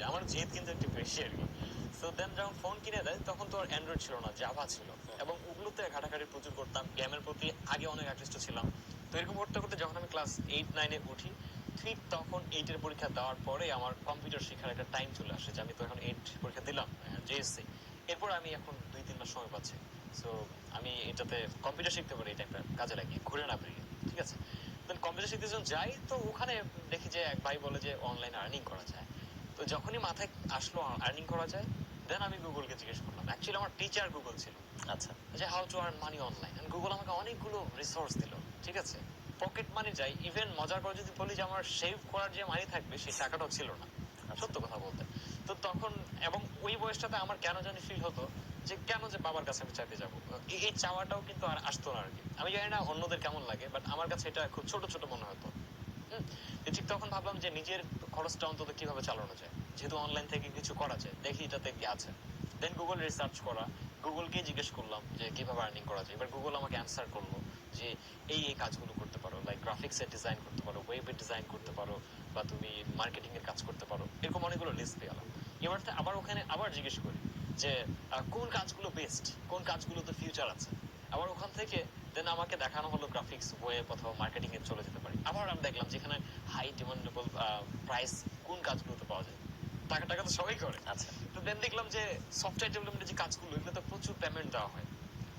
যায়, আমার জেদ কিন্তু একটু বেশি আর কি। সো দেন যখন ফোন কিনে দেয় তখন তো আর অ্যান্ড্রয়েড ছিল না, জাভা ছিল, এবং ওগুলোতে ঘাটাঘাটি প্রচুর করতাম, গেমের প্রতি আগে অনেক আকৃষ্ট ছিলাম। তো এরকম করতে করতে যখন আমি ক্লাস 8-9-এ উঠি, ঠিক তখন 8-এর পরীক্ষা দেওয়ার পরে আমার কম্পিউটার শেখার একটা টাইম চলে আসে, যে আমি তো এখন 8 পরীক্ষা দিলাম, জেএসসি, এরপর আমি এখন 2-3 মাস সময় পাচ্ছি। সো আমি এটাতে কম্পিউটার শিখতে পারি, এই টাইমটা কাজে লাগিয়ে, ঘুরে না বেরিয়ে, ঠিক আছে। দেন কম্পিউটার শিখতে যখন যাই, তো ওখানে দেখি যে এক ভাই বলে যে অনলাইন আর্নিং করা যায়। তো যখনই মাথায় আসলো আর্নিং করা যায়, দেন আমি গুগলকে জিজ্ঞেস করলাম, অ্যাকচুয়ালি আমার টিচার গুগল ছিল, আচ্ছা, যে how to earn money online, Google আমাকে অনেকগুলো রিসোর্স দিল, ঠিক আছে। পকেট মানি যাই, ইভেন মজার করে যদি বলি যে আমার সেভ করার যে মানি থাকবে সেই টাকাটাও ছিল না, সত্য কথা বলতে। তো তখন, এবং ওই বয়সটাতে আমার কেন জানি ফিল হতো যে কেন যে বাবার কাছে আমি চাইতে যাবো, এই চাওয়াটাও কিন্তু আর আসতো না আর কি। আমি জানি না অন্যদের কেমন লাগে, বাট আমার কাছে এটা খুব ছোট ছোট মনে হতো। ঠিক তখন ভাবলাম যে নিজের খরচটা অন্তত কিভাবে চালানো যায়, যেহেতু অনলাইন থেকে কিছু করা যায়, দেখি এটাতে কি আছে। দেন গুগল রিসার্চ করা, গুগলকে জিজ্ঞেস করলাম যে কিভাবে আর্নিং করা যায়। এবার গুগল আমাকে অ্যান্সার করলো যে এই কাজগুলো করতে পারো, লাইক গ্রাফিক্সের ডিজাইন করতে পারো, ওয়েবের ডিজাইন করতে পারো, বা তুমি মার্কেটিং এর কাজ করতে পারো, এরকম অনেকগুলো লিস্ট পেলাম। এবার আবার ওখানে আবার জিজ্ঞেস করি যে কোন কাজগুলো বেস্ট, কোন কাজগুলোতে ফিউচার আছে। আবার ওখান থেকে দেন আমাকে দেখানো হলো গ্রাফিক্স, ওয়েব অথবা মার্কেটিং এ চলে যেতে পারি। আবার আমি দেখলাম যেখানে হাই ডিমান্ডেবল প্রাইস কোন কাজগুলোতে পাওয়া যায়, টাকা টাকা তো সবাই করে। আচ্ছা, তো দেন দেখলাম যে সফটওয়্যার ডেভেলপমেন্টের যে কাজগুলো, এগুলো তো প্রচুর পেমেন্ট দেওয়া হয়,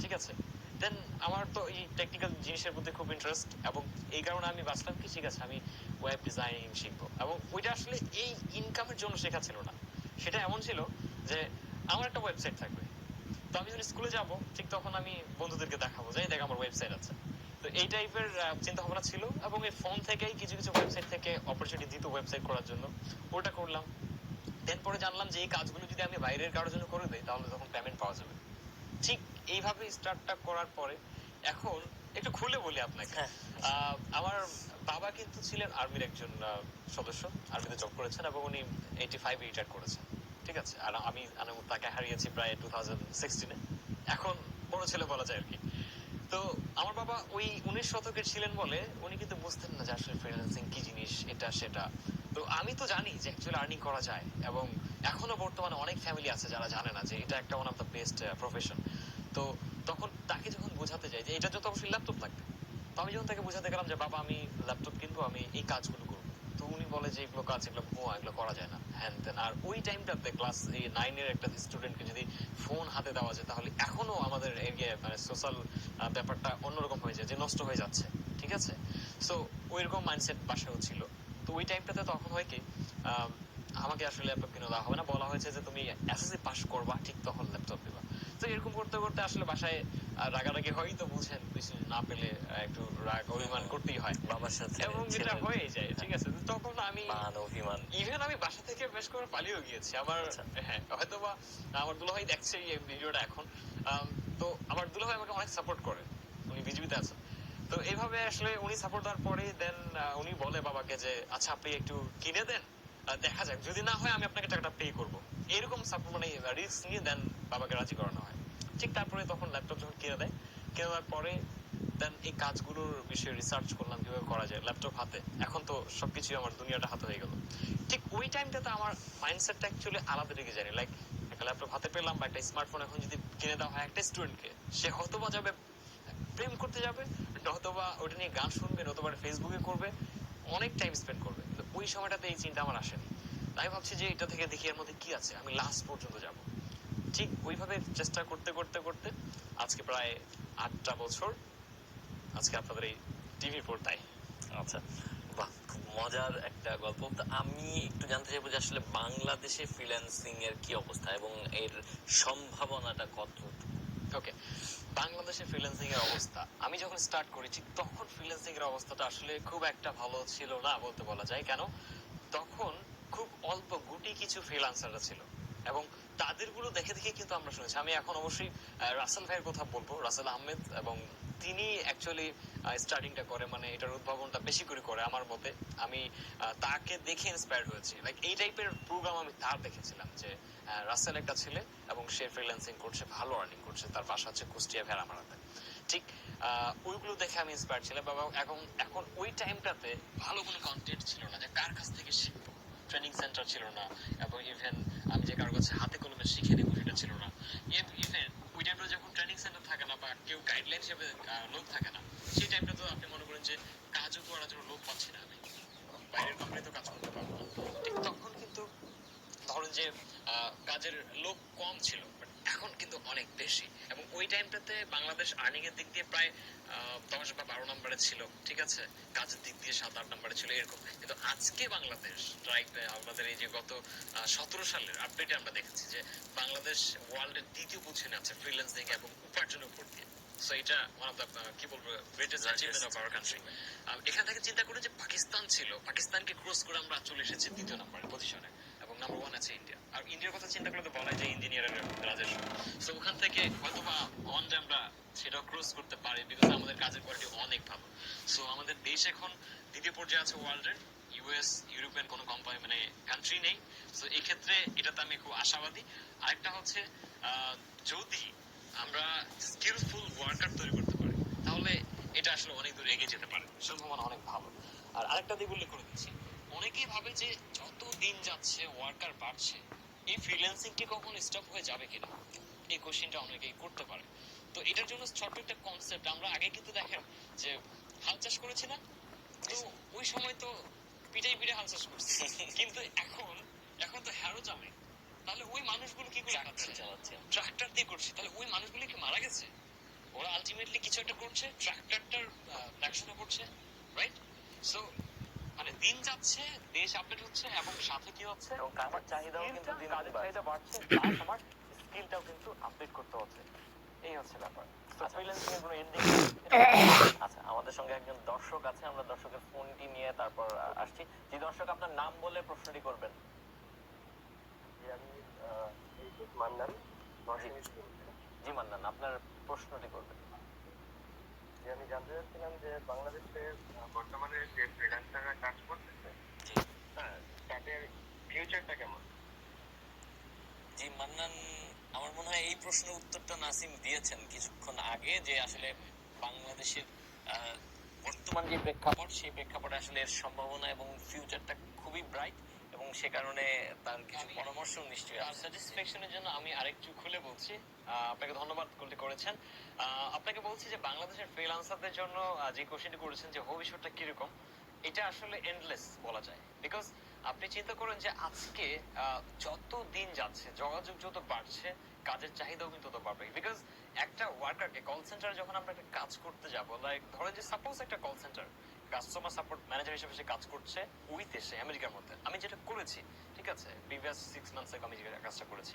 ঠিক আছে। দেন আমার তো এই টেকনিক্যাল জিনিসের প্রতি খুব ইন্টারেস্ট, এবং এই কারণে আমি ভাবলাম কি ঠিক আছে আমি ওয়েব ডিজাইনিং শিখবো। এবং ওইটা আসলে এই ইনকামের জন্য শেখা ছিল না, সেটা এমন ছিল যে আমার একটা ওয়েবসাইট থাকবে, তো আমি যখন স্কুলে যাব ঠিক তখন আমি বন্ধুদেরকে দেখাবো যে দেখ আমার ওয়েবসাইট আছে। তো এই টাইপের চিন্তা ভাবনা ছিল, এবং এই ফোন থেকেই কিছু কিছু ওয়েবসাইট থেকে অপরচুনিটি দিত ওয়েবসাইট করার জন্য, ওটা করলাম। দেন পরে জানলাম যে এই কাজগুলো যদি আমি বাইরের কারোর জন্য করে দিই তাহলে তখন পেমেন্ট পাওয়া যাবে। ঠিক এইভাবে স্টার্টটা করার পরে এখন একটু খুলে বলি আপনাকে, হ্যাঁ, আমার বাবা কিন্তু ছিলেন আর্মির একজন সদস্য, আর্মিতে জব করেছেন, এবং উনি 85 রিটায়ার করেছেন, ঠিক আছে। আর আমি তাকে হারিয়েছি প্রায় 2016-এ, এখন বড় ছেলে বলা যায় আর কি। তো আমার বাবা ওই 19 শতকের ছিলেন বলে উনি কিন্তু বুঝতেন না যে আসলে ফ্রিল্যান্সিং কি জিনিস, এটা সেটা। তো আমি তো জানি যে অ্যাকচুয়ালি আর্নিং করা যায়, এবং এখনো বর্তমানে অনেক ফ্যামিলি আছে যারা জানে না যে এটা একটা one of the best profession. তো তখন তাকে যখন বোঝাতে যাই যে এটা যত অবশ্যই ল্যাপটপ লাগবে, তো আমি যখন তাকে বোঝাতে গেলাম যে বাবা আমি ল্যাপটপ কিনবো, আমি এই কাজগুলো করবো, তো উনি বলে যে এগুলো কাজ, এগুলো ভুয়া, এগুলো করা যায় না, হ্যান তেন। আর ওই টাইমটাতে ক্লাস 9-এর একটা স্টুডেন্টকে যদি ফোন হাতে দেওয়া যায় তাহলে এখনো আমাদের এরিয়ায় মানে সোশ্যাল ব্যাপারটা অন্যরকম হয়ে যায়, যে নষ্ট হয়ে যাচ্ছে, ঠিক আছে। সো ওইরকম মাইন্ডসেট বাসায়ও ছিল। তো ওই টাইমটাতে তখন হয় কি, আমাকে আসলে ল্যাপটপ কিনে দেওয়া হবে না, বলা হয়েছে যে তুমি এসএসসি পাস করবা ঠিক তখন ল্যাপটপ দিবা। তো এরকম করতে করতে আসলে বাসায় রাগারাগি হয়, তো বুঝেন কিছু না পেলে একটু রাগ অভিমান করতেই হয়, বাবার সাথে এবং এটা হয়ে যায়, ঠিক আছে। তো তখন আমি মান অভিমান। ইভেন আমি বাসা থেকে বেশ করে পালিয়েও গিয়েছি আমার, আচ্ছা, হ্যাঁ হয়তো বা আমার দুলাভাই দেখছে এই ভিডিওটা এখন। তো আমার দুলাভাই আমাকে অনেক সাপোর্ট করে, উনি বিজেপিতে আছেন। তো এইভাবে আসলে উনি সাপোর্ট দেওয়ার পরে দেন উনি বলে বাবাকে যে আচ্ছা আপনি একটু কিনে দেন, দেখা যাক যদি না হয় আমি আপনাকে টাকাটা পে করবো, এরকম সাপোর্ট মানে রিস্ক নিয়ে দেন বাবাকে রাজি করানো হয়। ঠিক তারপরে তখন ল্যাপটপ যখন কিনে দেয়, কিনে দেওয়ার পরে দেন এই কাজগুলোর বিষয়ে রিসার্চ করলাম কিভাবে করা যায়, ল্যাপটপ হাতে, এখন তো সবকিছুই আমার দুনিয়াটা হাতে হয়ে গেল। ঠিক ওই টাইমটাতে আমার মাইন্ডসেটটা অ্যাকচুয়ালি আলাদা দিকে জানি, লাইক একটা ল্যাপটপ হাতে পেলাম বা একটা স্মার্টফোন এখন যদি কিনে দেওয়া হয় একটা স্টুডেন্টকে, সে হয়তোবা যাবে প্রেম করতে যাবে, নতবা ওটা নিয়ে গান শুনবে, নতবা ফেসবুকে করবে, অনেক টাইম স্পেন্ড করবে। কিন্তু ওই সময়টাতে এই চিন্তা আমার আসেনি। আমি ভাবছি যে এটা থেকে দেখি এর মধ্যে কি আছে, আমি লাস্ট পর্যন্ত যাব। ঠিক ওইভাবে চেষ্টা করতে করতে করতে আজকে প্রায় 8টা বছর আজকে আপনাদের এই টিভির পর্দায়। আচ্ছা, বাহ, খুব মজার একটা গল্প। তো আমি একটু জানতে চাইবো যে আসলে বাংলাদেশে ফ্রিল্যান্সিং এর কি অবস্থা এবং এর সম্ভাবনাটা কতটুকু? ওকে, বাংলাদেশে ফ্রিল্যান্সিং এর অবস্থা, আমি যখন স্টার্ট করেছি তখন ফ্রিল্যান্সিং এর অবস্থাটা আসলে খুব একটা ভালো ছিল না বলতে বলা যায়। কেন, তখন খুব অল্প গুটি কিছু ফ্রিল্যান্সাররা ছিল, এবং তাদেরগুলো দেখে দেখে কিন্তু আমরা শুনেছি। আমি এখন অবশ্যই রাসেল ভাইয়ের কথা বলবো, রাসেল আহমেদ, এবং তিনি অ্যাকচুয়ালি স্টার্টিংটা করে, মানে এটার উদ্ভাবনটা বেশি করে করে আমার মতে। আমি তাকে দেখে ইন্সপায়ার্ড হয়েছি, লাইক এই টাইপের প্রোগ্রাম আমি তার দেখেছিলাম যে রাসেল একটা ছেলে, এবং সে ফ্রিল্যান্সিং করছে, ভালো আর্নিং করছে, তার বাসা হচ্ছে কুষ্টিয়া ভেড়ামারাতে। ঠিক ওইগুলো দেখে আমি ইন্সপায়ার্ড ছিলাম, এবং এখন এখন ওই টাইমটাতে ভালো কোনো কন্টেন্ট ছিল না যে কার কাছ থেকে শিখবো, ট্রেনিং সেন্টার ছিল না, এবং ইভেন আমি যে কারোর কাছে হাতে কলমে শিখে নেবো সেটা ছিল না। ইভেন ওই টাইমটা যখন ট্রেনিং সেন্টার থাকে না বা কেউ গাইডলাইন হিসেবে লোক থাকে না, সেই টাইমটা তো আপনি মনে করেন যে কাজও করার জন্য লোক পাচ্ছি না আমি, বাইরের কোম্পানি তো কাজ করতে পারবো না। ঠিক তখন কিন্তু ধরেন যে কাজের লোক কম ছিল, বাট এখন কিন্তু অনেক বেশি। এবং ওই টাইমটাতে বাংলাদেশ আর্নিং এর দিক দিয়ে প্রায় 10 বা 12 নম্বরে ছিল, ঠিক আছে, কাজের দিক দিয়ে 7-8 নম্বরে ছিল এরকম। কিন্তু আজকে বাংলাদেশ রাইট, আমাদের এই যে গত 17 সালের আপডেটে আমরা দেখেছি যে বাংলাদেশ ওয়ার্ল্ডের দ্বিতীয় পজিশনে আছে ফ্রিল্যান্সিং এবং উপার্জনের উপর দিয়ে। সো এটা ওয়ান অফ দ্য কি বলবো greatest achievement of our country. এখান থেকে চিন্তা করে যে পাকিস্তান ছিল, পাকিস্তানকে ক্রস করে আমরা চলে এসেছি 2য় নম্বরের পজিশনে, এবং নাম্বার 1 আছে ইন্ডিয়া। আর ইন্ডিয়ার কথা চিন্তা করলে তো বলা যায় ইঞ্জিনিয়ারের রাজস্ব। সো ওখান থেকে হয়তো বা ওয়ান ডে আমরা সেটাও ক্রস করতে পারি, বিকজ আমাদের কাজের কোয়ালিটি অনেক ভালো। সো আমাদের দেশ এখন দ্বিতীয় পর্যায়ে আছে ওয়ার্ল্ডের, ইউএস ইউরোপিয়ান কোনো কোম্পানি মানে কান্ট্রি নেই। সো এই ক্ষেত্রে এটাতে আমি খুব আশাবাদী। আরেকটা হচ্ছে যদি আমরা স্কিলফুল ওয়ার্কার তৈরি করতে পারি, তাহলে এটা আসলে অনেক দূর এগিয়ে যেতে পারে, সম্ভাবনা অনেক ভালো। আর আরেকটা দিক উল্লেখ করে দিচ্ছি, অনেকেই ভাবে যে যত দিন যাচ্ছে ওয়ার্কার বাড়ছে, এই ফ্রিল্যান্সিং কি কখনো স্টপ হয়ে যাবে কিনা, এই কোশ্চেনটা অনেকেই করতে পারে। তো এটার জন্য ছোট্ট একটা কনসেপ্ট, আমরা আগে কিন্তু দেখেন যে হাল চাষ করেছি না, তো ওই সময় তো পিটাই পিটে হাল চাষ করছি, কিন্তু এখন এখন তো হ্যারো চালে, তাহলে ওই মানুষগুলো কি করে খাচ্ছে? ট্রাক্টর দিয়ে করছে, তাহলে ওই মানুষগুলো কি মারা গেছে? ওরা আলটিমেটলি কিছু একটা করছে, ট্রাক্টরটার দেখাশোনা করছে, রাইট? সো মানে দিন যাচ্ছে, দেশ আপডেট হচ্ছে, এবং সাথে কি হচ্ছে, এবং কাজের চাহিদাও কিন্তু দিন দিন কাজের চাহিদা বাড়ছে, প্লাস আমার স্কিলটাও কিন্তু আপডেট করতে হচ্ছে। এই হচ্ছে ব্যাপার। তো ফ্রিল্যান্সিং এর কোনো এন্ডিং আচ্ছা, আমাদের সঙ্গে একজন দর্শক আছে, আমরা দর্শকের ফোনটি নিয়ে তারপর আসছি। যে দর্শক আপনার নাম বলে প্রশ্নটি করবেন। আমি মান্নান জি মান্নান, আপনার প্রশ্নটি করবেন। যে আমি জানতে চাচ্ছিলাম যে বাংলাদেশে বর্তমানে যে ফ্রিল্যান্সাররা কাজ করতেছে, জি হ্যাঁ, তাদের ফিউচারটা কেমন? জি মান্নান, আমার মনে হয় এই প্রশ্নের উত্তরটা নাসিম দিয়েছেন কিছুক্ষণ আগে, যে আসলে বাংলাদেশের বর্তমান যে প্রেক্ষাপট, সেই প্রেক্ষাপটে আসলে এর সম্ভাবনা এবং ফিউচারটা খুবই ব্রাইট, এবং সে কারণে তার কিছু পরামর্শ নিশ্চয়ই তার আছে। স্যাটিসফ্যাকশনের জন্য আমি আরেকটু খুলে বলছি। আপনাকে ধন্যবাদ করেছেন। আপনাকে বলছি যে বাংলাদেশের ফ্রিল্যান্সারদের জন্য যে কোশ্চেনটি করেছেন যে ভবিষ্যৎটা কিরকম, এটা আসলে এন্ডলেস বলা যায়। বিকজ আপনি চিন্তা করেন যে আজকে যত দিন যাচ্ছে, যোগাযোগ যত বাড়ছে, কাজের চাহিদাও কিন্তু তত বাড়বে। বিকজ একটা ওয়ার্কারকে কল সেন্টারে যখন আমরা একটা কাজ করতে যাবো, লাইক ধরেন যে সাপোজ একটা call centre customer support manager হিসেবে সে কাজ করছে ওই দেশে, আমেরিকার মধ্যে। আমি যেটা করেছি, ঠিক আছে, প্রিভিয়াস 6 মান্থস আগে আমি যে কাজটা করেছি,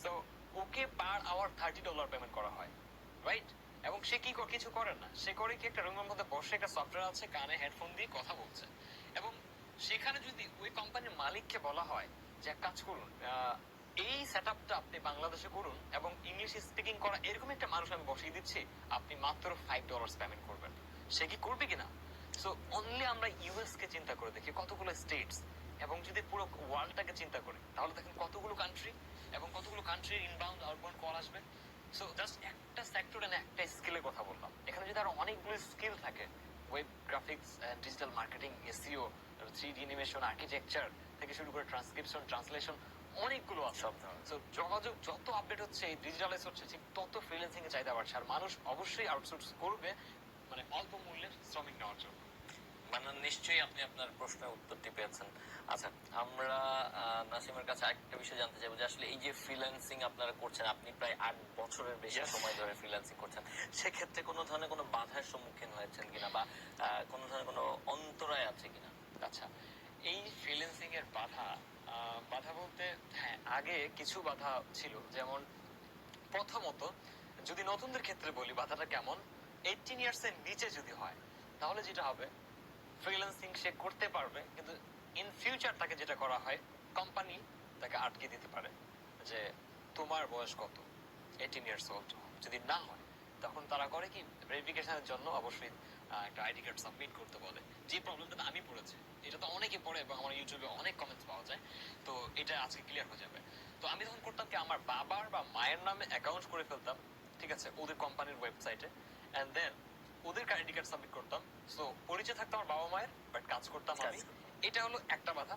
তো ওকে পার আওয়ার $30 পেমেন্ট করা হয়, রাইট? এবং সে কি কিছু করে না, সে করে কি একটা রুমের মধ্যে বসে একটা সফটওয়্যার আছে, কানে হেডফোন দিয়ে কথা বলছে। এবং সেখানে যদি ওই কোম্পানির মালিককে বলা হয় যে এক কাজ করুন, এই সেটআপটা আপনি বাংলাদেশে করুন এবং ইংলিশ স্পিকিং করা এরকম একটা মানুষ আমি বসিয়ে দিচ্ছি, আপনি মাত্র $5 পেমেন্ট করবেন, সে কি করবে কিনা? সো অনলি আমরা ইউএস কে চিন্তা করে দেখি, কতগুলো স্টেটস, এবং যদি পুরো ওয়ার্ল্ডটাকে চিন্তা করি, তাহলে দেখেন কতগুলো কান্ট্রি এবং কতগুলো কান্ট্রির ইনবাউন্ড আউটবাউন্ড কল আসবে। সো জাস্ট একটা সেক্টর এন্ড একটা স্কিলের কথা বললাম, এখানে যদি আরো অনেকগুলো স্কিল থাকে, web graphics, digital marketing, SEO, 3D animation, architecture থেকে শুরু করে ট্রান্সক্রিপশন, ট্রান্সলেশন, অনেকগুলো আছে। সো যোগাযোগ যত আপডেট হচ্ছে, ডিজিটালাইজ হচ্ছে, ঠিক তত ফ্রিল্যান্সিং এর চাহিদা বাড়ছে, আর মানুষ অবশ্যই আউটসোর্স করবে মানে অল্প মূল্যের শ্রমিক নেওয়ার জন্য। মান্নান, নিশ্চয়ই আপনি আপনার প্রশ্নের উত্তরটি পেয়েছেন। আচ্ছা, আমরা নাসিমের কাছে আরেকটা বিষয় জানতে চাইবো, যে আসলে এই যে ফ্রিল্যান্সিং আপনারা করছেন, আপনি প্রায় 8 বছরের বেশি সময় ধরে ফ্রিল্যান্সিং করছেন, সেক্ষেত্রে কোনো ধরনের কোনো বাধার সম্মুখীন হয়েছেন কিনা, বা কোনো ধরনের কোনো অন্তরায় আছে কিনা? আচ্ছা, এই ফ্রিল্যান্সিং এর বাধা, বাধা বলতে হ্যাঁ, আগে কিছু বাধা ছিল। যেমন প্রথমত, যদি নতুনদের ক্ষেত্রে বলি বাধাটা কেমন, 18 ইয়ার্স এর নিচে যদি হয়, তাহলে যেটা হবে, ফ্রিল্যান্সিং সে করতে পারবে, কিন্তু ইন ফিউচার তাকে যেটা করা হয়, কোম্পানি তাকে আটকে দিতে পারে যে তোমার বয়স কত, 18 ইয়ার্স ওল্ড। যদি না হয়, তখন তারা করে কি, ভেরিফিকেশনের জন্য অবশ্যই একটা আইডি কার্ড সাবমিট করতে বলে। যে প্রবলেমটা আমি পড়েছি, এটা তো অনেকে পড়ে এবং আমার ইউটিউবে অনেক কমেন্টস পাওয়া যায়, তো এটা আজকে ক্লিয়ার হয়ে যাবে। তো আমি তখন করতাম কি, আমার বাবার বা মায়ের নামে অ্যাকাউন্ট করে ফেলতাম, ঠিক আছে, ওদের কোম্পানির ওয়েবসাইটে, এন্ড দেন ওদের আইডি কার্ড সাবমিট করতাম। সো পরিচয় থাকতো আমার বাবা মায়ের, বাট কাজ করতাম আমি। এটা হলো একটা বাধা।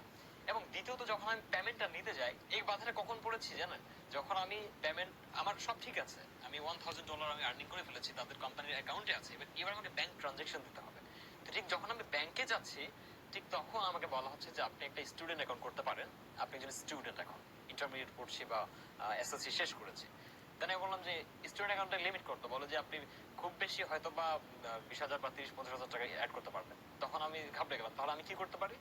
এবং দ্বিতীয়ত যখন আমি পেমেন্টটা নিতে যাই এই বাধাটা কখন পড়েছি জানেন, যখন আমি পেমেন্ট আমার সব ঠিক আছে, আমি $1000 আমি আর্নিং করে ফেলেছি, তাদের কোম্পানির অ্যাকাউন্টে আছে, এবার আমাকে ব্যাংক ট্রানজাকশন দিতে হবে। তো ঠিক যখন আমি ব্যাংকে যাচ্ছি ঠিক তখন আমাকে বলা হচ্ছে যে আপনি একটা স্টুডেন্ট অ্যাকাউন্ট করতে পারেন, আপনি একজন স্টুডেন্ট, এখন ইন্টারমিডিয়েট পড়ছি বা এসএসসি শেষ করেছি। তাই আমি বললাম যে স্টুডেন্ট অ্যাকাউন্টে লিমিট করতে বলো যে আপনি খুব বেশি হয়তো বা 20,000 বা 30-50,000 টাকা অ্যাড করতে পারবেন। তখন আমি ঘাবড়ে গেলাম, তাহলে আমি কি করতে পারি?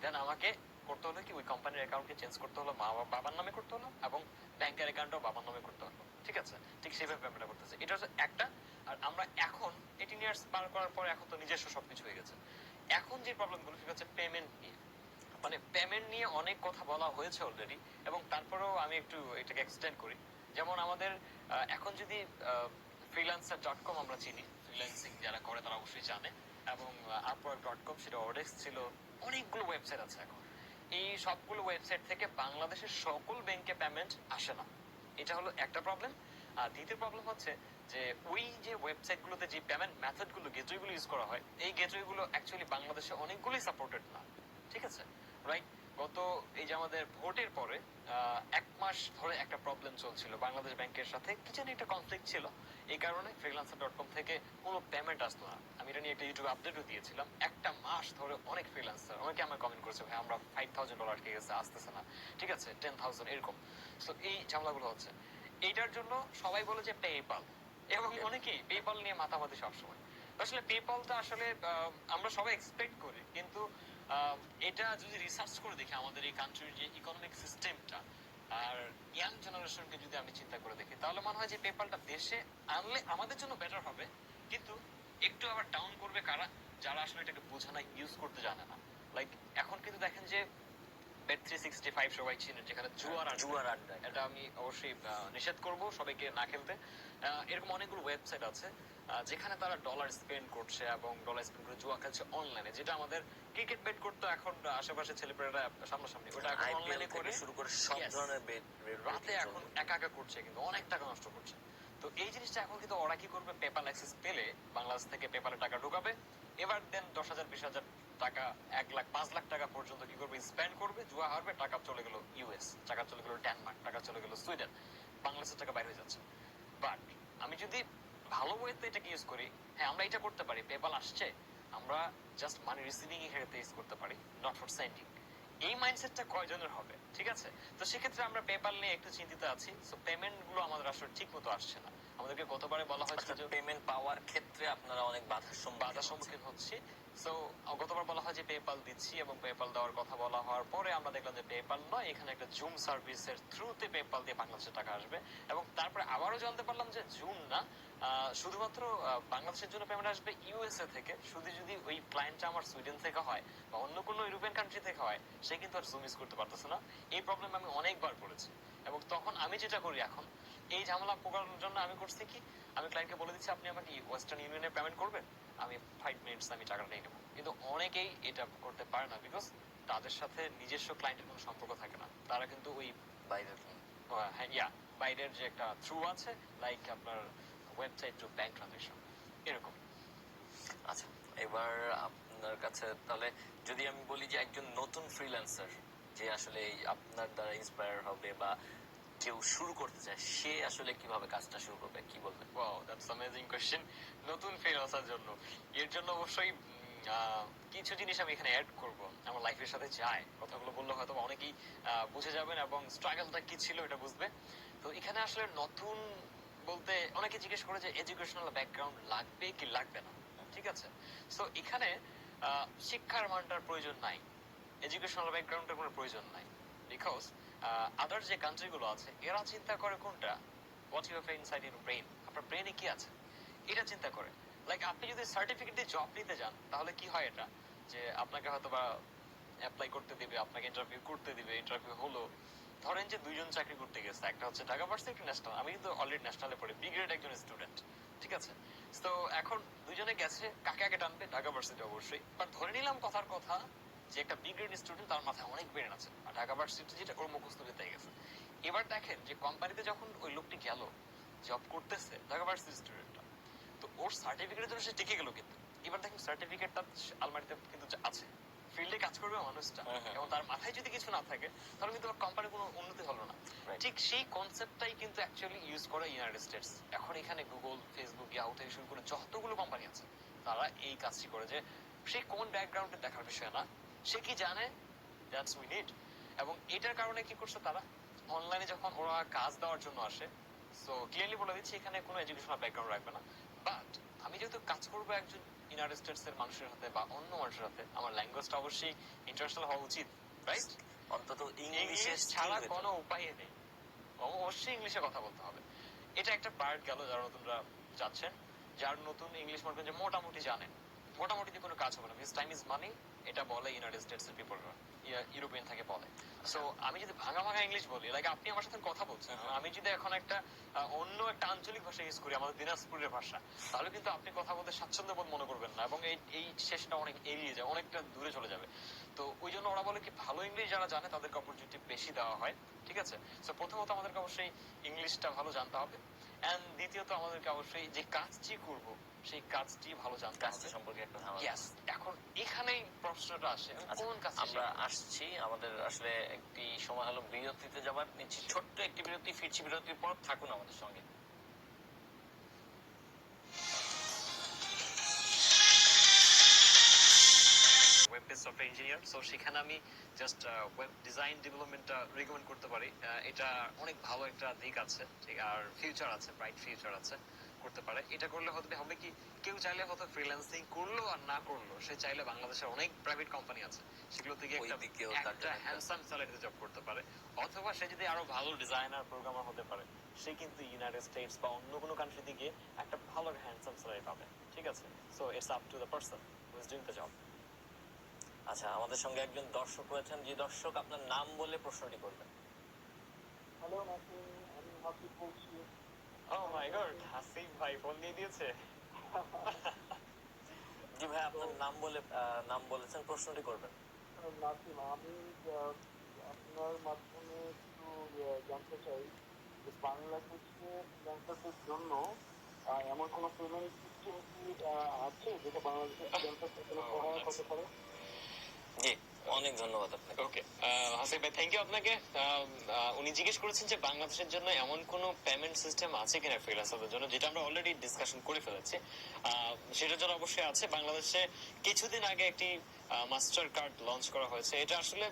দেন আমাকে করতে হলো কি ওই কোম্পানির অ্যাকাউন্টকে চেঞ্জ করতে হলো, বাবার নামে করতে হলো এবং ব্যাংকের অ্যাকাউন্টও বাবার নামে করতে হলো। ঠিক আছে, ঠিক সেইভাবে পেমেন্টটা করতেছে। এটা হচ্ছে একটা। আর আমরা এখন 18 ইয়ার্স পার করার পরে এখন তো নিজস্ব সবকিছু হয়ে গেছে। এখন যে প্রবলেমগুলো সেটা হচ্ছে পেমেন্ট নিয়ে। মানে পেমেন্ট নিয়ে অনেক কথা বলা হয়েছে অলরেডি, এবং তারপরেও আমি একটু এটাকে এক্সটেন্ড করি। যেমন আমাদের এখন যদি freelancer.com আমরা চিনি, ফ্রিল্যান্সিং যারা করে তারা অবশ্যই জানে, এবং upwork.com সেটা ওডেক্স ছিল, অনেকগুলো ওয়েবসাইট আছে এখন। এই সবগুলো ওয়েবসাইট থেকে বাংলাদেশের সকল ব্যাংকে পেমেন্ট আসে না, এটা হলো একটা প্রবলেম। আর দ্বিতীয় প্রবলেম হচ্ছে যে ওই যে ওয়েবসাইট গুলোতে যে পেমেন্ট মেথড গুলো গেটওয়ে গুলো ইউজ করা হয়, এই গেটওয়ে গুলো অ্যাকচুয়ালি বাংলাদেশে অনেকগুলোই সাপোর্টেড না। ঠিক আছে, রাইট? গত এই যে আমাদের ভোটের পরে 1 মাস ধরে একটা প্রবলেম চলছিল বাংলাদেশ ব্যাংকের সাথে, কি জানি একটা কনফ্লিক্ট ছিল, এই কারণে freelancer.com থেকে কোনো পেমেন্ট আসতো না। আমি এটা নিয়ে একটা ইউটিউব আপডেটও দিয়েছিলাম। একটা মাস ধরে অনেক ফ্রিল্যান্সার অনেকে আমার কমেন্ট করেছে, ভাই আমরা $5,000 আটকে গেছে, আসতেছে না। ঠিক আছে, 10,000 এরকম। তো এই ঝামেলাগুলো হচ্ছে। এইটার জন্য সবাই বলে যে পেপাল, এবং অনেকেই পেপাল নিয়ে মাতামাতি সবসময়। আসলে পেপালটা আসলে আমরা সবাই এক্সপেক্ট করি, কিন্তু এটা যদি রিসার্চ করে দেখি আমাদের এই কান্ট্রির যে ইকোনমিক সিস্টেমটা আর ইয়াং জেনারেশনকে যদি আমি চিন্তা করে দেখি, তাহলে মনে হয় যে পেপালটা দেশে আনলে আমাদের জন্য বেটার হবে, কিন্তু একটু আবার ডাউন করবে কারা? যারা আসলে এটাকে বোঝে না, ইউজ করতে জানে না। লাইক এখন কিন্তু দেখেন যে Bet365 সবাই চিনেন, যেখানে জুয়ার আড্ডা, এটা আমি অবশ্যই নিষেধ করব সবাইকে না খেলতে। এরকম অনেকগুলো ওয়েবসাইট আছে যেখানে তারা ডলার স্পেন্ড করছে এবং ডলার স্পেন্ড করে জুয়া খেলছে অনলাইনে, যেটা আমাদের ক্রিকেট বেট করতে এখন আশেপাশে ছেলেপেলেরা সামনাসামনি, ওটা এখন অনলাইনে করে শুরু করে সব Yes. ধরনের রাতে এখন একা একা করছে, কিন্তু অনেক টাকা নষ্ট করছে। তো এই জিনিসটা এখন কিন্তু ওরা কি করবে, পেপাল অ্যাক্সেস পেলে বাংলাদেশ থেকে পেপালে টাকা ঢুকাবে, এবার দেন 10,000 20,000 টাকা, 1 লাখ 5 লাখ টাকা পর্যন্ত কি করবে, স্পেন্ড করবে, জুয়া হারবে, টাকা চলে গেল ইউএস, টাকা চলে গেল ডেনমার্ক, টাকা চলে গেল সুইডেন, বাংলাদেশের টাকা বাইরে হয়ে যাচ্ছে। বাট আমি যদি ভালো ওয়েতে এটাকে ইউজ করি, হ্যাঁ আমরা এটা করতে পারি, পেপাল আসছে, আমরা জাস্ট মানি রিসিভিং এর ক্ষেত্রে ইউজ করতে পারি, নট ফর সেন্ডিং। এই মাইন্ডসেটটা কয়জনের হবে? ঠিক আছে, তো সেক্ষেত্রে আমরা পেপাল নিয়ে একটু চিন্তিত আছি। সো পেমেন্ট গুলো আমাদের আসলে ঠিক মতো আসছে না। আমাদেরকে গতবারে বলা হয়েছিল যে পেমেন্ট পাওয়ার ক্ষেত্রে আপনারা অনেক বাধার সম্মুখীন হচ্ছি। সো গতবার বলা হয় যে পেপাল দিচ্ছি, এবং পেপাল দেওয়ার কথা বলা হওয়ার পরে আমরা দেখলাম যে পেপাল নয়, এখানে একটা জুম সার্ভিসের থ্রুতে পেপাল দিয়ে বাংলাদেশে টাকা আসবে। এবং তারপরে আবারও জানতে পারলাম যে জুম না, শুধুমাত্র বাংলাদেশের জন্য পেমেন্ট আসবে ইউএসএ থেকে। শুধু যদি ওই ক্লায়েন্টটা আমার সুইডেন থেকে হয় বা অন্য কোনো ইউরোপিয়ান কান্ট্রি থেকে হয়, সে কিন্তু আর জুম ইউজ করতে পারতেছে না। এই প্রবলেম আমি অনেকবার পড়েছি, এবং তখন আমি যেটা করি এখন, এই ঝামেলা পোকানোর জন্য আমি করছি কি, আমি ক্লায়েন্টকে বলে দিচ্ছি আপনি আমাকে ওয়েস্টার্ন ইউনিয়নে পেমেন্ট করবেন, আমি 5 মিনিটস আমি টাকাটা নিয়ে নেবো। কিন্তু অনেকেই এটা করতে পারে না, বিকজ তাদের সাথে নিজস্ব ক্লায়েন্টের কোনো সম্পর্ক থাকে না। তারা কিন্তু ওই বাইরের হ্যাঁ ইয়া বাইরের যে একটা থ্রু আছে, লাইক আপনার ওয়েবসাইট টু ব্যাংক ট্রানজাকশন এরকম। আচ্ছা, এবার আপনার কাছে তাহলে যদি আমি বলি যে একজন নতুন ফ্রিল্যান্সার যে আসলে এই আপনার দ্বারা ইন্সপায়ার হবে বা কেউ শুরু করতে চায়, সে আসলে কিভাবে কাজটা শুরু করবে, কি বলবেন? Wow, that's amazing question. নতুন ফ্রিল্যান্সার জন্য এর জন্য অবশ্যই কিছু জিনিস আমি এখানে অ্যাড করব, আমার লাইফের সাথে যায়। কথাগুলো বললে হয়তো অনেকেই বুঝে যাবেন এবং স্ট্রাগলটা কি ছিল এটা বুঝবে। তো এখানে আসলে নতুন বলতে অনেকে জিজ্ঞেস করে যে এডুকেশনাল ব্যাকগ্রাউন্ড লাগবে কি লাগবে না। ঠিক আছে, সো এখানে শিক্ষার মানটার প্রয়োজন নাই, এডুকেশনাল ব্যাকগ্রাউন্ডের কোনো প্রয়োজন নাই, বিকজ আদার যে কান্ট্রি গুলো আছে এরা চিন্তা করে কোনটা, what you have inside your brain, আপনার ব্রেনে কি আছে এটা চিন্তা করে। লাইক আপনি যদি সার্টিফিকেট দিয়ে জব নিতে যান, তাহলে কি হয় এটা, যে আপনাকে হয়তো বা অ্যাপ্লাই করতে দিবে, আপনাকে ইন্টারভিউ করতে দিবে, ইন্টারভিউ হলো, ধরেন যে দুইজন চাকরি করতে গেছে, একটা হচ্ছে ঢাকা ভার্সিটি ন্যাশনাল, আমি কিন্তু অলরেডি ন্যাশনালে পড়ি, বি গ্রেড একজন স্টুডেন্ট। ঠিক আছে, তো এখন দুজনে গেছে, কাকে আগে টানবে, ঢাকা ভার্সিটি অবশ্যই। বাট ধরে নিলাম কথার কথা যে একটা বি গ্রেড স্টুডেন্ট, তার মাথায় অনেক ব্রেন আছে, আর ঢাকা ভার্সিটি যেটা ওর মুখস্থ বিদ্যায় গেছে। এবার দেখেন যে কোম্পানিতে যখন ওই লোকটি গেল জব করতেছে, ঢাকা ভার্সিটি স্টুডেন্টটা, তো ওর সার্টিফিকেটের জন্য সে টিকে গেল, কিন্তু এবার দেখেন সার্টিফিকেটটা আলমারিতে কিন্তু আছে, ফিল্ডে কাজ করবে মানুষটা এবং তার মাথায় যদি কিছু না থাকে তাহলে কিন্তু কোম্পানির কোনো উন্নতি হলো না। Right. ঠিক সেই কনসেপ্টটাই কিন্তু অ্যাকচুয়ালি ইউজ করে ইউনাইটেড স্টেটস। এখন এখানে গুগল, ফেসবুক, ইয়াহু থেকে শুরু করে যতগুলো কোম্পানি আছে তারা এই কাজটি করে যে সে কোন ব্যাকগ্রাউন্ডে দেখার বিষয় না, সে কি জানে, দ্যাটস উই নিড। এবং এটার কারণে কি করছে তারা, অনলাইনে যখন ওরা কাজ দেওয়ার জন্য আসে, সো ক্লিয়ারলি বলে দিচ্ছি এখানে কোনো এডুকেশনাল ব্যাকগ্রাউন্ড রাখবে না, বাট আমি যেহেতু কাজ করবো একজন ইউনাইটেড স্টেটস এর মানুষের হাতে বা অন্য মানুষের হাতে, আমার ল্যাঙ্গুয়েজটা অবশ্যই ইন্টারন্যাশনাল হওয়া উচিত, রাইট? অন্তত ইংলিশ ছাড়া কোনো উপায় নেই, অবশ্যই ইংলিশে কথা বলতে হবে। এটা একটা পার্ট গেল যারা নতুনরা যাচ্ছেন, যার নতুন ইংলিশ মনে করেন যে মোটামুটি জানেন, মোটামুটি যে কোনো কাজ হবে না, বিকজ টাইম ইজ মানি, এটা বলে ইউনাইটেড স্টেটস এর পিপলরা, ইউরোপিয়ান থেকে বলে। সো আমি যদি ভাঙা ভাঙা ইংলিশ বলি, লাইক আপনি আমার সাথে কথা বলছেন, আমি যদি এখন একটা অন্য একটা আঞ্চলিক ভাষা ইউজ করি, আমাদের দিনাজপুরের ভাষা, তাহলে কিন্তু আপনি কথা বলতে স্বাচ্ছন্দ্য বোধ মনে করবেন না এবং এই শেষটা অনেক এড়িয়ে যায়, অনেকটা দূরে চলে যাবে। তো ওই জন্য ওরা বলে কি ভালো ইংলিশ যারা জানে তাদেরকে অপরচুনিটি বেশি দেওয়া হয়, ঠিক আছে? সো প্রথমত আমাদেরকে অবশ্যই ইংলিশটা ভালো জানতে হবে, এন্ড দ্বিতীয়ত আমাদেরকে অবশ্যই যে কাজটি করব সেই কাজটি ভালো জানতে কাজটা হবে। সম্পর্কে একটা ধারণা। Yes, এখন এখানেই প্রশ্নটা আসে, কোন কাজ আমরা আসছি, আমাদের আসলে একটি সময় হলো বিরতিতে যাবার, নিচ্ছি ছোট্ট একটি বিরতি, ফিরছি বিরতির পর, থাকুন আমাদের সঙ্গে। Web base software engineer, so সেখানে আমি জাস্ট ওয়েব ডিজাইন ডেভেলপমেন্টটা রিকমেন্ড করতে পারি। এটা অনেক ভালো একটা দিক আছে, ঠিক, আর ফিউচার আছে, ব্রাইট ফিউচার আছে, করতে পারে। এটা করলে হবে কি, কেউ চাইলে হয়তো ফ্রিল্যান্সিং করলো আর না করলো, সে চাইলে বাংলাদেশের অনেক প্রাইভেট কোম্পানি আছে সেগুলো থেকে ওই দিকেও তার একটা জন্য হ্যান্ডসাম স্যালারিতে জব করতে পারে, অথবা সে যদি আরো ভালো ডিজাইনার প্রোগ্রামার হতে পারে, সে কিন্তু ইউনাইটেড স্টেটস বা অন্য কোনো কান্ট্রিতে গিয়ে একটা ভালো হ্যান্ডসাম স্যালারি পাবে, ঠিক আছে? So it's up to the person who is doing the job. আচ্ছা, আমাদের সঙ্গে একজন দর্শক রয়েছেন, যে দর্শক আপনার নাম বলে প্রশ্নটি করবেন। হ্যালো নাসিম, আমি হাফিজ বলছি। ও মাই গড, হাসিফ ভাই ফোন দিয়ে দিয়েছে। জি ভাই, আপনার নাম বলেছেন, প্রশ্নটি করবেন। নাসিম, আমি আপনার মাধ্যমে একটু জানতে চাই যে বাংলাদেশে ফ্রিল্যান্সারদের জন্য এমন কোনো পেমেন্ট সিস্টেম কি আছে যেটা বাংলাদেশের ফ্রিল্যান্সারদের জন্য সহায়ক হতে পারে? জি, অনেক ধন্যবাদ আপনাকে। ওকে, হাসিফ ভাই থ্যাংক ইউ আপনাকে। উনি জিজ্ঞেস করেছেন যে বাংলাদেশের জন্য এমন কোনো পেমেন্ট সিস্টেম আছে কিনা ফ্রিল্যান্সারদের জন্য, যেটা আমরা অলরেডি ডিসকাশন করে ফেলেছি। সেটার জন্য অবশ্যই আছে। বাংলাদেশে কিছুদিন আগে একটি মাস্টার কার্ড লঞ্চ করা হয়েছে। এটা আসলে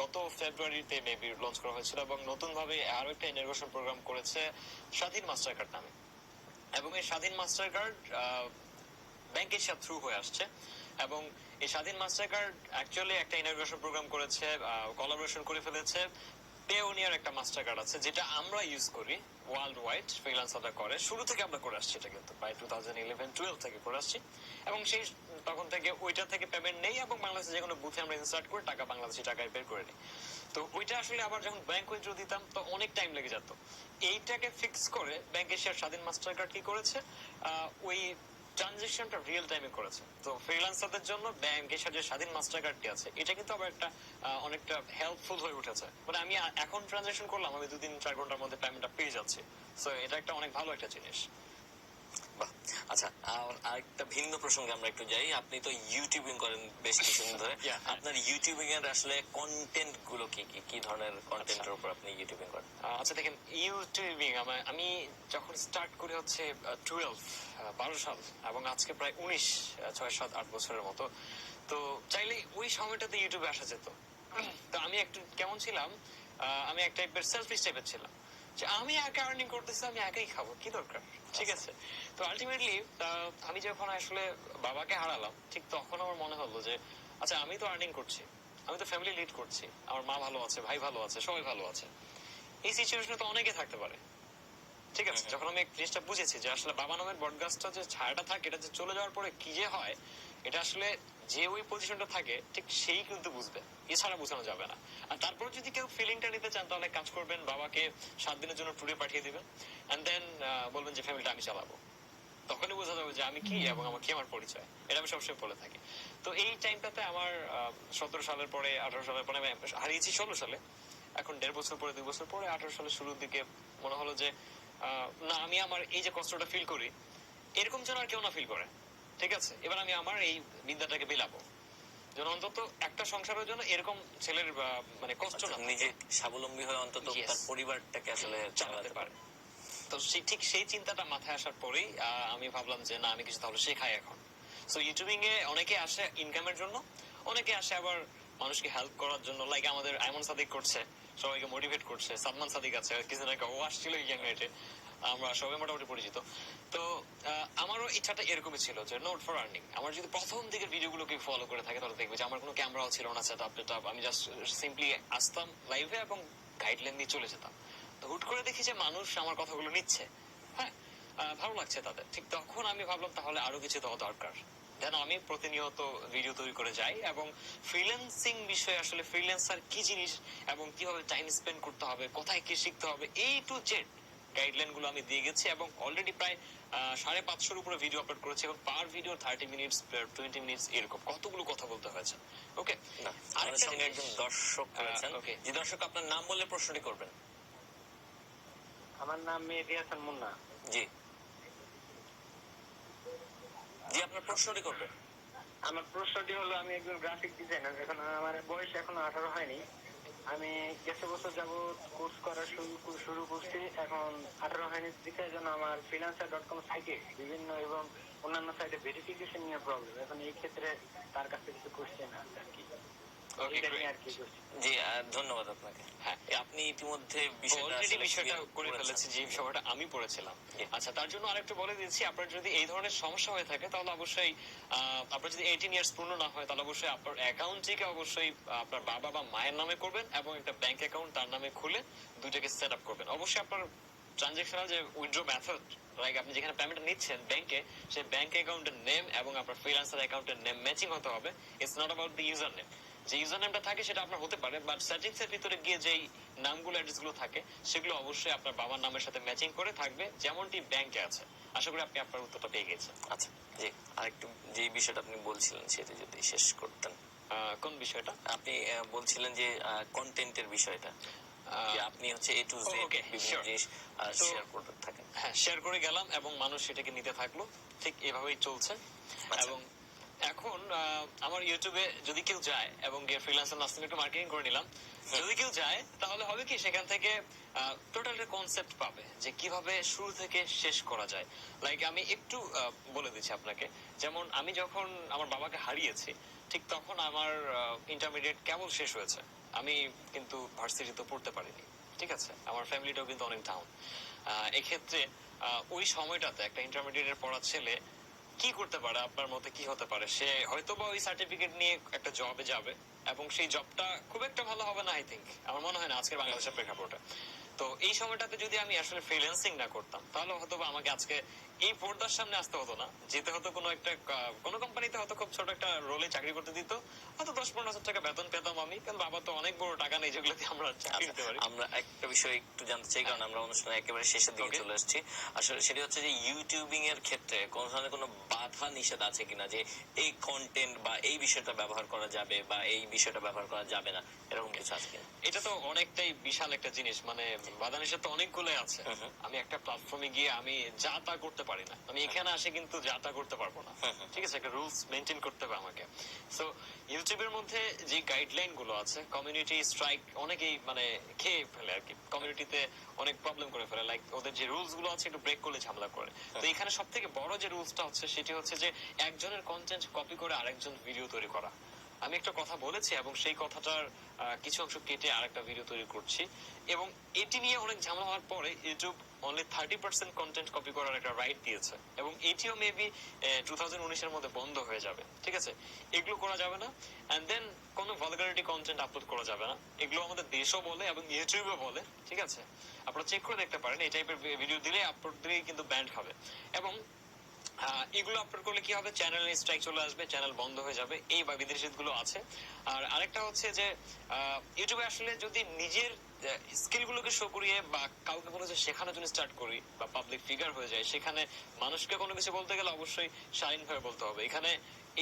গত ফেব্রুয়ারিতে মেবি লঞ্চ করা হয়েছিল এবং নতুন ভাবে আরো একটা ইনোভেশন প্রোগ্রাম করেছে স্বাধীন মাস্টার কার্ড নামে। এবং এই স্বাধীন মাস্টার কার্ড ব্যাংকের সাথে থ্রু হয়ে আসছে এবং এই স্বাধীন মাস্টার কার্ড অ্যাকচুয়ালি একটা ইনোভেশন প্রোগ্রাম করেছে, কোলাবোরেশন করে ফেলেছে পেওনিয়ার একটা মাস্টার কার্ড আছে যেটা আমরা ইউজ করি ওয়ার্ল্ড ওয়াইড, ফ্রিল্যান্সাররা করে, শুরু থেকে আমরা করে আসছি, এটা কিন্তু প্রায় 2011-12 থেকে করে আসছি এবং সেই তখন থেকে ওইটা থেকে পেমেন্ট নেই এবং বাংলাদেশে যে কোনো বুথে আমরা ইনসার্ট করে টাকা বাংলাদেশি টাকায় বের করে নিই। তো ওইটা আসলে আবার যখন ব্যাংক উইথড্র দিতাম তো অনেক টাইম লেগে যেত। এইটাকে ফিক্স করে ব্যাংক এশিয়ার স্বাধীন মাস্টার কার্ড কি করেছে, ওই ট্রানজেকশনটা রিয়েল টাইমে করেছে। তো ফ্রিল্যান্সারদের জন্য ব্যাংক এশিয়ার যে স্বাধীন মাস্টার কার্ডটি আছে এটা কিন্তু আবার একটা অনেকটা হেল্পফুল হয়ে উঠেছে। মানে আমি এখন ট্রানজেকশন করলাম, আমি 2-3-4 ঘন্টার মধ্যে পেমেন্টটা পেয়ে যাচ্ছি। সো এটা একটা অনেক ভালো একটা জিনিস। বাহ, আচ্ছা, আরেকটা ভিন্ন প্রসঙ্গে আমরা একটু যাই। আপনি তো ইউটিউবিং করেন বেশ কিছুদিন ধরে। Yeah. আপনার ইউটিউবিং এর আসলে কন্টেন্ট গুলো কি কি কি ধরনের কন্টেন্টের উপর আপনি ইউটিউবিং করেন? আচ্ছা দেখেন, ইউটিউবিং আমি যখন স্টার্ট করি হচ্ছে 12 সাল এবং আজকে প্রায় 19, 6-7-8 বছরের মতো। তো চাইলে ওই সময়টাতে ইউটিউবে আসা যেত। তো আমি একটু কেমন ছিলাম, আমি এক টাইপের সেলফিশ টাইপের ছিলাম যে আমি একা আর্নিং করতেছি, আমি একাই খাবো, কি দরকার, ঠিক আছে? তো আলটিমেটলি আমি যখন আসলে বাবাকে হারালাম ঠিক তখন আমার মনে হলো যে আচ্ছা আমি তো আর্নিং করছি, আমি তো ফ্যামিলি লিড করছি, আমার মা ভালো আছে, ভাই ভালো আছে, সবাই ভালো আছে, এই সিচুয়েশনে তো অনেকে থাকতে পারে, ঠিক আছে? যখন আমি জিনিসটা বুঝেছি যে আসলে বাবা নামের বটগাছটা যে ছায়াটা থাকে এটা যে চলে যাওয়ার পরে কি যে হয়, এটা আসলে যে ওই পজিশনটা থাকে ঠিক সেই কিন্তু বুঝবে, এছাড়া বোঝানো যাবে না। আর তারপর যদি কেউ ফিলিংটা নিতে চান তাহলে কাজ করবেন, বাবাকে 7 দিনের জন্য ট্যুরে পাঠিয়ে দিবেন এন্ড দেন বলবেন যে ফ্যামিলিটা আমি চালাবো, তখনই বোঝা যাবে যে আমি কি এবং আমার কি আমার পরিচয়, এটা আমি সবসময় বলে থাকি। তো এই টাইমটাতে আমার 17 সালের পরে 18 সালের পরে আমি হারিয়েছি 16 সালে, এখন 1.5 বছর পরে 2 বছর পরে 18 সালের শুরুর দিকে মনে হলো যে না, আমি আমার এই যে কষ্টটা ফিল করি এরকম যেন আর কেউ না ফিল করে, ঠিক আছে? এবার আমি আমার এই বিদ্যাটাকে বিলাবো। যেন অন্তত একটা সংসারের জন্য এরকম ছেলের মানে কষ্ট না থাকে। নিজে স্বাবলম্বী হয়ে অন্তত Yes. তার পরিবারটাকে আসলে চালাতে পারে। তো ঠিক সেই চিন্তাটা মাথায় আসার পরেই আমি ভাবলাম যে না, আমি কিছু তাহলে শেখাই এখন। সো ইউটিউবিং এ অনেকে আসে ইনকামের জন্য, অনেকে আসে আবার মানুষকে হেল্প করার জন্য, লাইক আমাদের আইমন সাদিক করছে, সবাইকে মোটিভেট করছে। সালমান সাদিক আছে, কিছুদিন আগে ও আসছিল ইয়াং নাইটে, আমরা সবাই মোটামুটি পরিচিত। তো আমারও ইচ্ছাটা এরকমই ছিল যে নোট ফর আর্নিং। আমার যদি প্রথম দিকের ভিডিওগুলোকে ফলো করে থাকে তাহলে দেখবে যে আমার কোনো ক্যামেরাও ছিল না, সেট আপ, আমি জাস্ট সিম্পলি আসতাম লাইভে এবং গাইডলাইন দিয়ে চলে যেতাম। তো হুট করে দেখি যে মানুষ আমার কথাগুলো নিচ্ছে, হ্যাঁ, ভালো লাগছে তাদের। ঠিক তখন আমি ভাবলাম তাহলে আরো কিছু দেওয়া দরকার, যেন আমি প্রতিনিয়ত ভিডিও তৈরি করে যাই এবং ফ্রিল্যান্সিং বিষয়ে আসলে ফ্রিল্যান্সার কি জিনিস এবং কিভাবে টাইম স্পেন্ড করতে হবে, কোথায় কি শিখতে হবে, এই টু জেড গাইডলাইন গুলো আমি দিয়ে গেছি এবং অলরেডি প্রায় 550-এর উপরে ভিডিও আপলোড করেছি এবং পার ভিডিও 30 মিনিটস 20 মিনিটস এরকম কতগুলো কথা বলতে হয়েছে। ওকে, আমাদের সঙ্গে একজন দর্শক রয়েছেন। ওকে, যে দর্শক আপনার নাম বলে প্রশ্নটি করবেন। আমার নাম মেহেদী হাসান মুন্না। জি জি, আপনার প্রশ্নটি করবেন। আমার প্রশ্নটি হলো, আমি একজন গ্রাফিক ডিজাইনার। এখন আমার বয়স এখনো 18 হয়নি। আমি গেছে বছর যাবত কোর্স করা শুরু করছি, এখন 18 হয়নি দিকে জন্য আমার freelancer.com সাইটে বিভিন্ন এবং অন্যান্য সাইটে ভেরিফিকেশন নিয়ে প্রবলেম। এখন এই ক্ষেত্রে তার কাছে কিছু কোশ্চেন আছে আর কি, এটা নিয়ে আর কি কোশ্চেন। জি, ধন্যবাদ আপনাকে। হ্যাঁ, আপনি ইতিমধ্যে অলরেডি বিষয়টা clear করে করেছেন। ফেলেছি, যে বিষয়টা আমি পড়েছিলাম। জি। আচ্ছা, তার জন্য আরেকটু বলে দিচ্ছি, আপনার যদি এই ধরনের সমস্যা হয়ে থাকে তাহলে অবশ্যই আপনার যদি 18 ইয়ার্স পূর্ণ না হয় তাহলে অবশ্যই আপনার অ্যাকাউন্টটিকে অবশ্যই আপনার বাবা বা মায়ের নামে করবেন এবং একটা ব্যাংক অ্যাকাউন্ট তার নামে খুলে দুইটাকে সেট আপ করবেন। অবশ্যই আপনার ট্রানজেকশনাল যে উইথড্র মেথড, লাইক আপনি যেখানে পেমেন্ট নিচ্ছেন ব্যাংকে, সেই ব্যাংক অ্যাকাউন্টের নেম এবং আপনার ফ্রিল্যান্সার অ্যাকাউন্টের নেম ম্যাচিং হতে হবে। It's not about the user name. যে ইউজার নেমটা থাকে সেটা আপনার হতে পারে, বাট সেটিংস এর ভিতরে গিয়ে যেই নামগুলো অ্যাড্রেস গুলো থাকে সেগুলো অবশ্যই আপনার বাবার নামের সাথে ম্যাচিং করে থাকবে, যেমনটি ব্যাংকে আছে। আশা করি আপনি আপনার উত্তরটা পেয়ে গেছেন। আচ্ছা, জি, আরেকটু যে বিষয়টা আপনি বলছিলেন সেটা যদি শেষ করতেন। কোন বিষয়টা? আপনি বলছিলেন যে কন্টেন্টের বিষয়টা, যে আপনি হচ্ছে এ টু জেড okay, বিভিন্ন sure. জিনিস তো- শেয়ার করতে থাকেন। হ্যাঁ, শেয়ার করে গেলাম এবং মানুষ সেটাকে নিতে থাকলো, ঠিক এভাবেই চলছে। আচ্ছা। এবং এখন আমার ইউটিউবে যদি কেউ যায় এবং গিয়ে ফ্রিল্যান্সার নাস্তিম একটু মার্কেটিং করে নিলাম, যদি কেউ যায় তাহলে হবে কি, সেখান থেকে টোটাল কনসেপ্ট পাবে যে কিভাবে শুরু থেকে শেষ করা যায়। লাইক আমি একটু বলে দিচ্ছি আপনাকে, যেমন আমি যখন আমার বাবাকে হারিয়েছি ঠিক তখন আমার ইন্টারমিডিয়েট কেবল শেষ হয়েছে, আমি কিন্তু ভার্সিটিতে পড়তে পারিনি। ঠিক আছে, আমার ফ্যামিলিটাও কিন্তু অনেক ডাউন। এক্ষেত্রে ওই সময়টাতে একটা ইন্টারমিডিয়েটের পড়া ছেলে কি করতে পারে, আপনার মতে কি হতে পারে? সে হয়তো বা ওই সার্টিফিকেট নিয়ে একটা জবে যাবে এবং সেই জবটা খুব একটা ভালো হবে না, আই থিঙ্ক, আমার মনে হয় না আজকের বাংলাদেশের প্রেক্ষাপটে। তো এই সময়টাতে যদি আমি আসলে ফ্রিল্যান্সিং না করতাম তাহলে হয়তো বা আমাকে আজকে এই পর্দার সামনে আসতে হতো না, যেতে হতো কোনো একটা কোনো কোম্পানিতে, হয়তো খুব ছোট একটা রোলে চাকরি করতে দিত, হয়তো 10-15 হাজার টাকা বেতন পেতাম আমি, কারণ বাবা তো অনেক বড় টাকা নেই যেগুলোতে আমরা চাকরি নিতে পারি। আমরা একটা বিষয় একটু জানতে চাই, কারণ আমরা অনুষ্ঠানের একেবারে শেষের দিকে Okay. চলে এসেছি। আসলে সেটা হচ্ছে যে ইউটিউবিং এর ক্ষেত্রে কোন ধরনের কোনো বাধা নিষেধ আছে কিনা, যে এই কন্টেন্ট বা এই বিষয়টা ব্যবহার করা যাবে বা এই বিষয়টা ব্যবহার করা যাবে না, এরকম কিছু আছে কিনা? এটা তো অনেকটাই বিশাল একটা জিনিস, মানে বাধা নিষেধ তো অনেকগুলোই আছে। আমি একটা প্ল্যাটফর্মে গিয়ে আমি যা তা করতে পারি না, আমি এখানে আসে কিন্তু যা তা করতে পারবো না। ঠিক আছে, একটা রুলস মেনটেন করতে হবে আমাকে। সো ইউটিউবের মধ্যে যে গাইডলাইন গুলো আছে, কমিউনিটি স্ট্রাইক অনেকেই মানে খেয়ে ফেলে আর কি, কমিউনিটিতে অনেক প্রবলেম করে ফেলে, লাইক ওদের যে রুলস গুলো আছে একটু ব্রেক করলে ঝামেলা করে। তো এখানে সব থেকে বড় যে রুলসটা হচ্ছে সেটি হচ্ছে যে একজনের কন্টেন্ট কপি করে আরেকজন ভিডিও তৈরি করা। আমি একটা কথা বলেছি এবং সেই কথাটার কিছু অংশ কেটে আরেকটা ভিডিও তৈরি করছি, এবং এটি নিয়ে অনেক ঝামেলা হওয়ার পরে ইউটিউব অনলি 30% কন্টেন্ট কপি করার একটা রাইট দিয়েছে, এবং এটিও মেবি 2019-এর মধ্যে বন্ধ হয়ে যাবে। ঠিক আছে, এগুলো করা যাবে না। এন্ড দেন কোনো ভালগারিটি কন্টেন্ট আপলোড করা যাবে না, এগুলো আমাদের দেশও বলে এবং ইউটিউবও বলে। ঠিক আছে, আপনারা চেক করে দেখতে পারেন, এই টাইপের ভিডিও দিলে আপলোড দিলেই কিন্তু ব্যান্ড হবে। এবং এগুলো আপলোড করলে কি হবে, চ্যানেল স্ট্রাইক চলে আসবে, চ্যানেল বন্ধ হয়ে যাবে, এই বা বিদেশি গুলো আছে। আর আরেকটা হচ্ছে যে ইউটিউবে আসলে যদি নিজের স্কিল গুলোকে শো করিয়ে বা কাউকে কোনো কিছু শেখানোর জন্য স্টার্ট করি বা পাবলিক ফিগার হয়ে যায়, সেখানে মানুষকে কোনো কিছু বলতে গেলে অবশ্যই শালীন ভাবে বলতে হবে। এখানে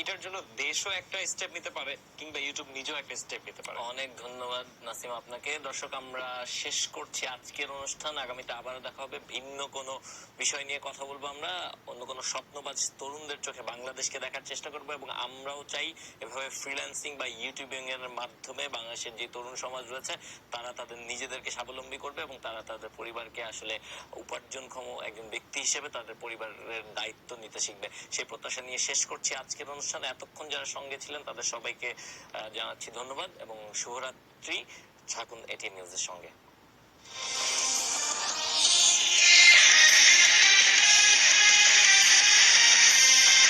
এটার জন্য দেশও একটা স্টেপ নিতে পারে কিংবা ইউটিউব নিজেও একটা স্টেপ নিতে পারে। অনেক ধন্যবাদ নাসিম আপনাকে। দর্শক, আমরা শেষ করছি আজকের অনুষ্ঠান। আগামীতে আবারও দেখা হবে, ভিন্ন কোনো বিষয় নিয়ে কথা বলবো আমরা, অন্য কোনো স্বপ্নবাজ তরুণদের চোখে বাংলাদেশকে দেখার চেষ্টা করবো, এবং আমরাও চাই এভাবে ফ্রিল্যান্সিং বা ইউটিউবিং এর মাধ্যমে বাংলাদেশের যে তরুণ সমাজ রয়েছে তারা তাদের নিজেদেরকে স্বাবলম্বী করবে এবং তারা তাদের পরিবারকে আসলে উপার্জনক্ষম একজন ব্যক্তি হিসেবে তাদের পরিবারের দায়িত্ব নিতে শিখবে। সেই প্রত্যাশা নিয়ে শেষ করছি আজকের অনুষ্ঠানে। এতক্ষণ যারা সঙ্গে ছিলেন তাদের সবাইকে জানাচ্ছি ধন্যবাদ এবং শুভরাত্রি। থাকুন এটিএন নিউজের সঙ্গে।